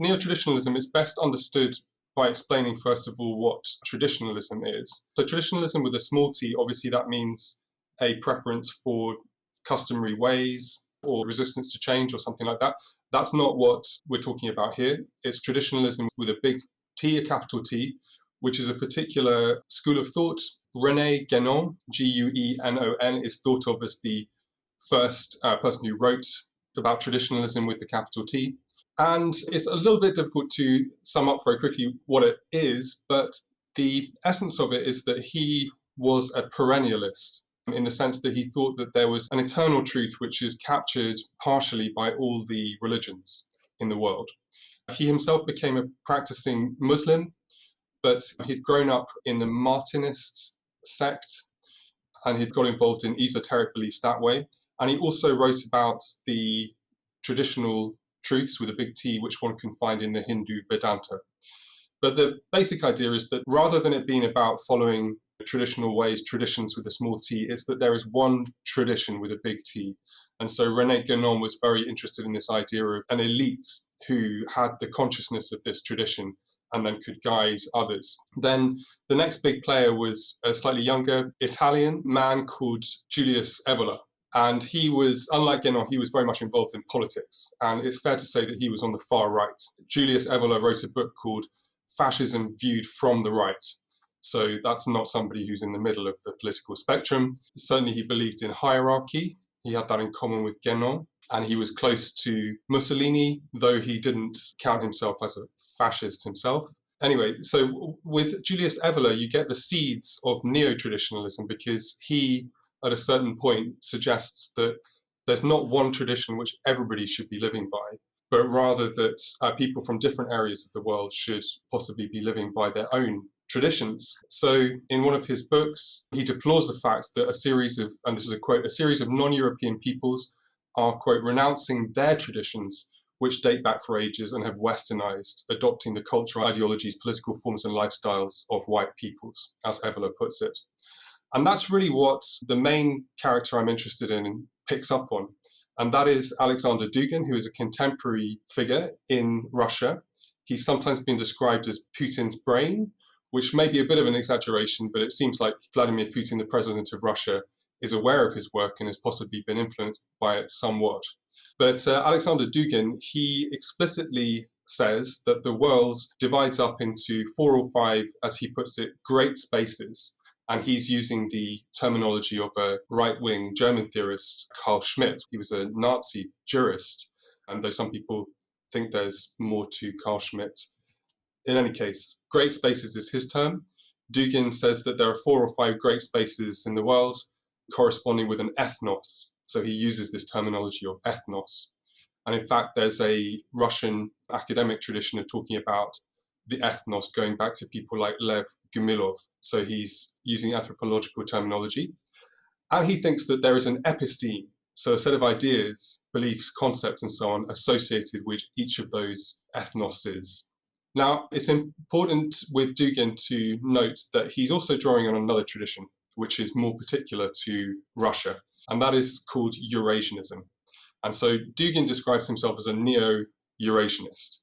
Neo-traditionalism is best understood by explaining, first of all, what traditionalism is. So traditionalism with a small t, obviously that means a preference for customary ways or resistance to change or something like that. That's not what we're talking about here. It's traditionalism with a big T, a capital T, which is a particular school of thought. René Guénon, Guenon, is thought of as the first person who wrote about traditionalism with the capital T. And it's a little bit difficult to sum up very quickly what it is, but the essence of it is that he was a perennialist in the sense that he thought that there was an eternal truth which is captured partially by all the religions in the world. He himself became a practicing Muslim, but he'd grown up in the Martinist sect and he'd got involved in esoteric beliefs that way. And he also wrote about the traditional truths with a big T, which one can find in the Hindu Vedanta. But the basic idea is that rather than it being about following traditional ways, traditions with a small t, it's that there is one tradition with a big T. And so René Guénon was very interested in this idea of an elite who had the consciousness of this tradition and then could guide others. Then the next big player was a slightly younger Italian man called Julius Evola. And he was, unlike Guénon, he was very much involved in politics. And it's fair to say that he was on the far right. Julius Evola wrote a book called Fascism Viewed from the Right. So that's not somebody who's in the middle of the political spectrum. Certainly he believed in hierarchy. He had that in common with Guénon. And he was close to Mussolini, though he didn't count himself as a fascist himself. Anyway, so with Julius Evola, you get the seeds of neo-traditionalism because he, at a certain point, suggests that there's not one tradition which everybody should be living by, but rather that people from different areas of the world should possibly be living by their own traditions. So in one of his books, he deplores the fact that a series of, and this is a quote, a series of non-European peoples are, quote, renouncing their traditions, which date back for ages and have westernized, adopting the cultural ideologies, political forms and lifestyles of white peoples, as Evola puts it. And that's really what the main character I'm interested in picks up on. And that is Aleksandr Dugin, who is a contemporary figure in Russia. He's sometimes been described as Putin's brain, which may be a bit of an exaggeration, but it seems like Vladimir Putin, the president of Russia, is aware of his work and has possibly been influenced by it somewhat. But Aleksandr Dugin, he explicitly says that the world divides up into 4 or 5, as he puts it, great spaces. And he's using the terminology of a right-wing German theorist, Carl Schmitt. He was a Nazi jurist, and though some people think there's more to Carl Schmitt. In any case, great spaces is his term. Dugin says that there are 4 or 5 great spaces in the world corresponding with an ethnos. So he uses this terminology of ethnos. And in fact, there's a Russian academic tradition of talking about the ethnos going back to people like Lev Gumilov. So he's using anthropological terminology. And he thinks that there is an episteme, so a set of ideas, beliefs, concepts, and so on associated with each of those ethnoses. Now, it's important with Dugin to note that he's also drawing on another tradition, which is more particular to Russia, and that is called Eurasianism. And so Dugin describes himself as a neo-Eurasianist.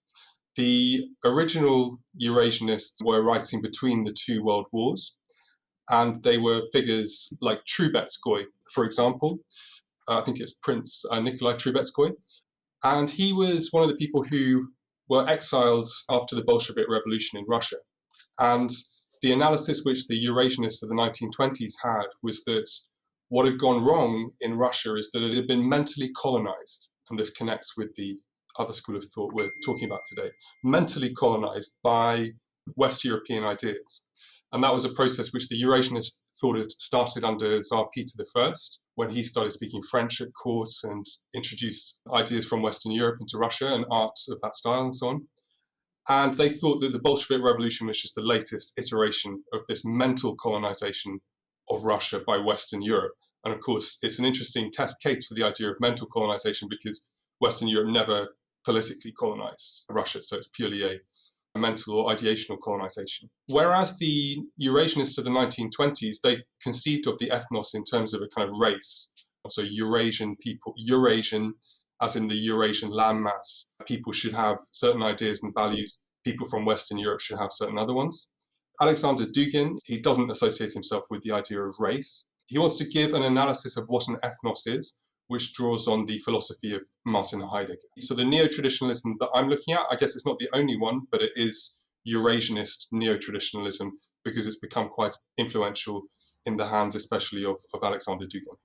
The original Eurasianists were writing between the 2 world wars, and they were figures like Trubetskoy, for example. I think it's Prince Nikolai Trubetskoy. And he was one of the people who were exiled after the Bolshevik Revolution in Russia. And the analysis which the Eurasianists of the 1920s had was that what had gone wrong in Russia is that it had been mentally colonized. And this connects with the other school of thought we're talking about today, mentally colonized by West European ideas. And that was a process which the Eurasianists thought had started under Tsar Peter I, when he started speaking French at court and introduced ideas from Western Europe into Russia and art of that style and so on. And they thought that the Bolshevik Revolution was just the latest iteration of this mental colonization of Russia by Western Europe. And of course, it's an interesting test case for the idea of mental colonization because Western Europe never politically colonized Russia, so it's purely a mental or ideational colonization. Whereas the Eurasianists of the 1920s, they conceived of the ethnos in terms of a kind of race. So Eurasian people, Eurasian as in the Eurasian landmass, people should have certain ideas and values. People from Western Europe should have certain other ones. Aleksandr Dugin, he doesn't associate himself with the idea of race. He wants to give an analysis of what an ethnos is, which draws on the philosophy of Martin Heidegger. So the neo-traditionalism that I'm looking at, I guess it's not the only one, but it is Eurasianist neo-traditionalism because it's become quite influential in the hands especially of Aleksandr Dugin.